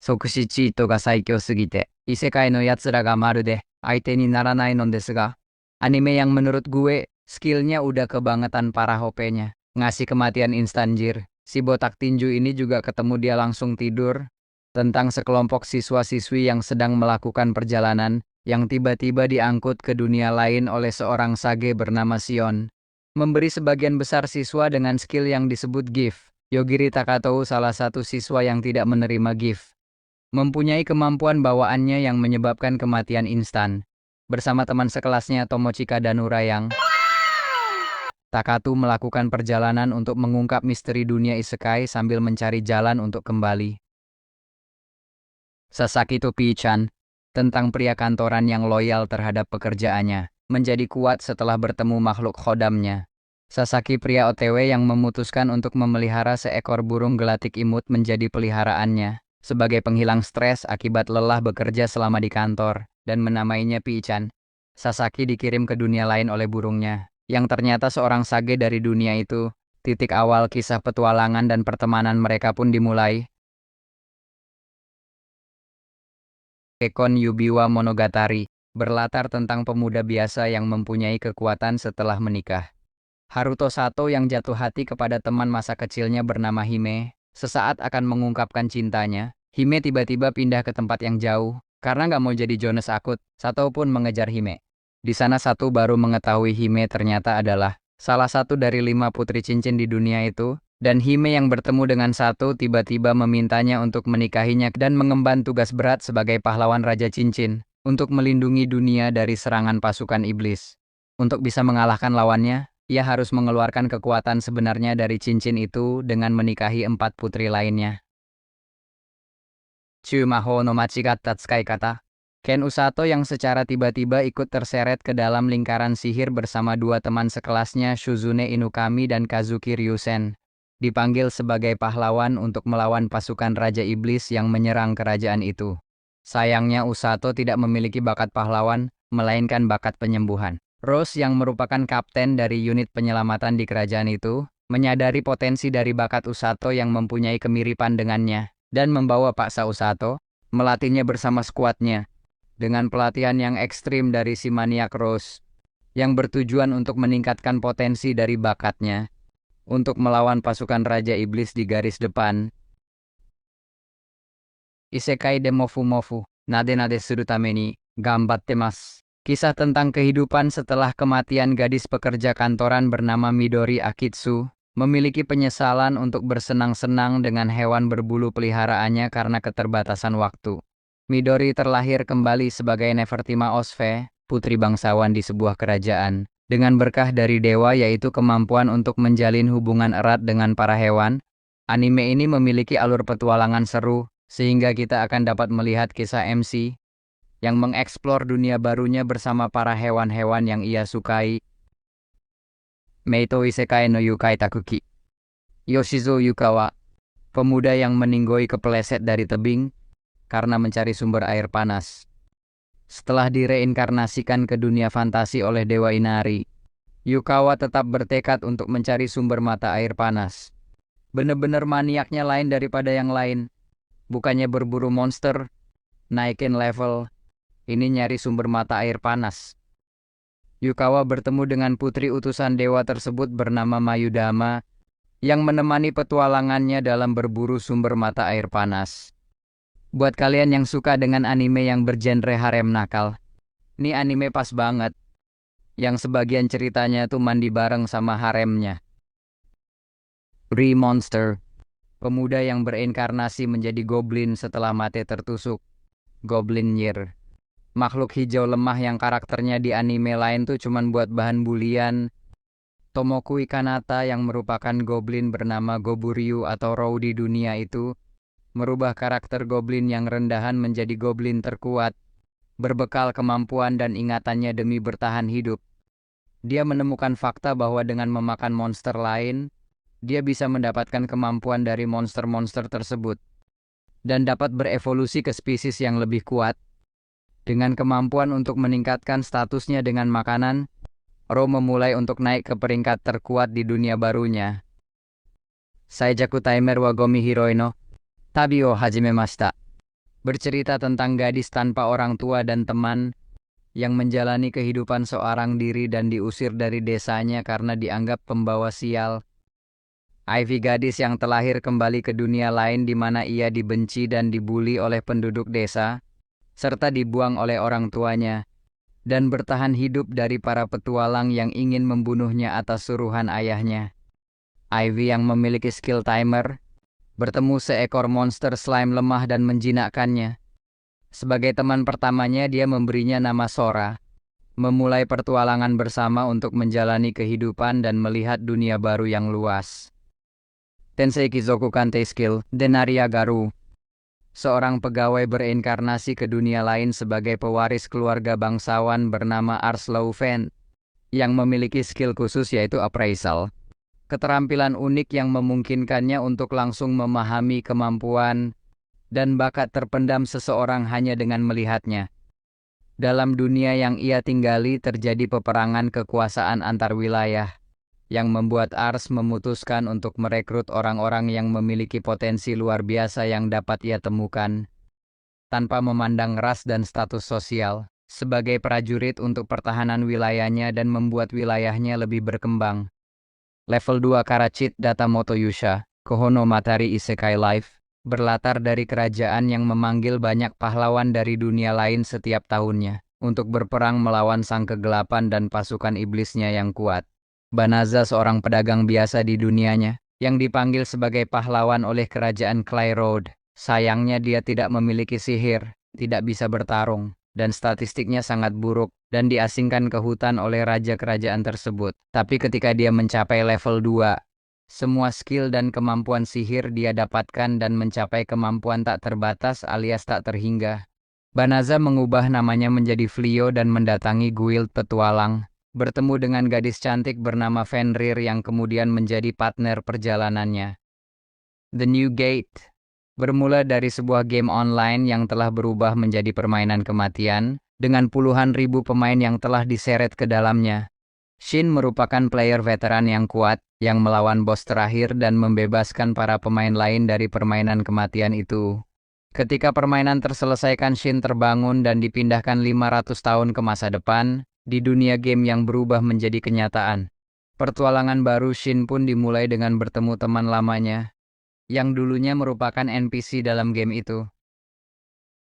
即死チートが最強すぎて、異世界の奴らがまるで相手にならないのですが, anime yang menurut gue, skillnya udah kebangetan parah OP-nya. Ngasih kematian instan jir. Si botak tinju ini juga ketemu dia langsung tidur. Tentang sekelompok siswa-siswi yang sedang melakukan perjalanan, yang tiba-tiba diangkut ke dunia lain oleh seorang sage bernama Sion. Memberi sebagian besar siswa dengan skill yang disebut gift. Yogiri Takatou salah satu siswa yang tidak menerima gift. Mempunyai kemampuan bawaannya yang menyebabkan kematian instan. Bersama teman sekelasnya Tomochika Danura yang Takatu melakukan perjalanan untuk mengungkap misteri dunia isekai sambil mencari jalan untuk kembali. Sasaki Topi-chan, tentang pria kantoran yang loyal terhadap pekerjaannya, menjadi kuat setelah bertemu makhluk khodamnya. Sasaki pria OTW yang memutuskan untuk memelihara seekor burung gelatik imut menjadi peliharaannya, sebagai penghilang stres akibat lelah bekerja selama di kantor, dan menamainya Pi-chan. Sasaki dikirim ke dunia lain oleh burungnya, yang ternyata seorang sage dari dunia itu. Titik awal kisah petualangan dan pertemanan mereka pun dimulai. Kekon Yubiwa Monogatari, berlatar tentang pemuda biasa yang mempunyai kekuatan setelah menikah. Haruto Sato yang jatuh hati kepada teman masa kecilnya bernama Hime, sesaat akan mengungkapkan cintanya. Hime tiba-tiba pindah ke tempat yang jauh, karena nggak mau jadi Jones akut. Sato pun mengejar Hime. Di sana Sato baru mengetahui Hime ternyata adalah salah satu dari 5 putri cincin di dunia itu, dan Hime yang bertemu dengan Sato tiba-tiba memintanya untuk menikahinya dan mengemban tugas berat sebagai pahlawan Raja Cincin, untuk melindungi dunia dari serangan pasukan iblis. Untuk bisa mengalahkan lawannya, ia harus mengeluarkan kekuatan sebenarnya dari cincin itu dengan menikahi 4 putri lainnya. Chumaho no machigatta tsukaikata. Ken Usato yang secara tiba-tiba ikut terseret ke dalam lingkaran sihir bersama 2 teman sekelasnya Shuzune Inukami dan Kazuki Ryusen. Dipanggil sebagai pahlawan untuk melawan pasukan Raja Iblis yang menyerang kerajaan itu. Sayangnya Usato tidak memiliki bakat pahlawan, melainkan bakat penyembuhan. Rose yang merupakan kapten dari unit penyelamatan di kerajaan itu, menyadari potensi dari bakat Usato yang mempunyai kemiripan dengannya, dan membawa paksa Usato, melatihnya bersama skuadnya, dengan pelatihan yang ekstrim dari si maniak Rose, yang bertujuan untuk meningkatkan potensi dari bakatnya, untuk melawan pasukan Raja Iblis di garis depan. Isekai de Mofu Mofu, nade nade suru tame ni, gambatte masu. Kisah tentang kehidupan setelah kematian gadis pekerja kantoran bernama Midori Akitsu, memiliki penyesalan untuk bersenang-senang dengan hewan berbulu peliharaannya karena keterbatasan waktu. Midori terlahir kembali sebagai Nefertima Osfe, putri bangsawan di sebuah kerajaan, dengan berkah dari dewa yaitu kemampuan untuk menjalin hubungan erat dengan para hewan. Anime ini memiliki alur petualangan seru, sehingga kita akan dapat melihat kisah MC yang mengeksplor dunia barunya bersama para hewan-hewan yang ia sukai. Meito Isekai no Yukai Takuki. Yoshizo Yukawa, pemuda yang meninggoy kepeleset dari tebing karena mencari sumber air panas. Setelah direinkarnasikan ke dunia fantasi oleh Dewa Inari, Yukawa tetap bertekad untuk mencari sumber mata air panas. Bener-bener maniaknya lain daripada yang lain. Bukannya berburu monster, naikin level, ini nyari sumber mata air panas. Yukawa bertemu dengan putri utusan dewa tersebut bernama Mayudama, yang menemani petualangannya dalam berburu sumber mata air panas. Buat kalian yang suka dengan anime yang bergenre harem nakal, ini anime pas banget. Yang sebagian ceritanya tuh mandi bareng sama haremnya. Monster, pemuda yang berinkarnasi menjadi goblin setelah mati tertusuk. Goblin Year. Makhluk hijau lemah yang karakternya di anime lain tuh cuman buat bahan bulian. Tomoku Ikanata yang merupakan goblin bernama Goburyu atau Rou di dunia itu, merubah karakter goblin yang rendahan menjadi goblin terkuat, berbekal kemampuan dan ingatannya demi bertahan hidup. Dia menemukan fakta bahwa dengan memakan monster lain, dia bisa mendapatkan kemampuan dari monster-monster tersebut, dan dapat berevolusi ke spesies yang lebih kuat. Dengan kemampuan untuk meningkatkan statusnya dengan makanan, Rou memulai untuk naik ke peringkat terkuat di dunia barunya. Saijaku Timer wa Gomi Hiroi no Tabi o hajimemashita. bercerita tentang gadis tanpa orang tua dan teman yang menjalani kehidupan seorang diri dan diusir dari desanya karena dianggap pembawa sial. Ivy gadis yang terlahir kembali ke dunia lain di mana ia dibenci dan dibuli oleh penduduk desa, serta dibuang oleh orang tuanya, dan bertahan hidup dari para petualang yang ingin membunuhnya atas suruhan ayahnya. Ivy yang memiliki skill timer, bertemu seekor monster slime lemah dan menjinakkannya. Sebagai teman pertamanya dia memberinya nama Sora, memulai pertualangan bersama untuk menjalani kehidupan dan melihat dunia baru yang luas. Tensei Kizoku Kantei Skill, Denaria Garu, seorang pegawai bereinkarnasi ke dunia lain sebagai pewaris keluarga bangsawan bernama Ars Laufen, yang memiliki skill khusus yaitu Appraisal. Keterampilan unik yang memungkinkannya untuk langsung memahami kemampuan dan bakat terpendam seseorang hanya dengan melihatnya. Dalam dunia yang ia tinggali terjadi peperangan kekuasaan antar wilayah, yang membuat Ars memutuskan untuk merekrut orang-orang yang memiliki potensi luar biasa yang dapat ia temukan, tanpa memandang ras dan status sosial, sebagai prajurit untuk pertahanan wilayahnya dan membuat wilayahnya lebih berkembang. Level 2 Karachit Data Moto Yusha, Kohono Matari Isekai Life, berlatar dari kerajaan yang memanggil banyak pahlawan dari dunia lain setiap tahunnya, untuk berperang melawan sang kegelapan dan pasukan iblisnya yang kuat. Banaza seorang pedagang biasa di dunianya, yang dipanggil sebagai pahlawan oleh kerajaan Clay Road. Sayangnya dia tidak memiliki sihir, tidak bisa bertarung, dan statistiknya sangat buruk, dan diasingkan ke hutan oleh raja kerajaan tersebut. Tapi ketika dia mencapai level 2, semua skill dan kemampuan sihir dia dapatkan dan mencapai kemampuan tak terbatas alias tak terhingga. Banaza mengubah namanya menjadi Flio dan mendatangi guild petualang, bertemu dengan gadis cantik bernama Fenrir yang kemudian menjadi partner perjalanannya. The New Gate bermula dari sebuah game online yang telah berubah menjadi permainan kematian, dengan puluhan ribu pemain yang telah diseret ke dalamnya. Shin merupakan player veteran yang kuat, yang melawan bos terakhir dan membebaskan para pemain lain dari permainan kematian itu. Ketika permainan terselesaikan, Shin terbangun dan dipindahkan 500 tahun ke masa depan, di dunia game yang berubah menjadi kenyataan. Pertualangan baru Shin pun dimulai dengan bertemu teman lamanya, yang dulunya merupakan NPC dalam game itu.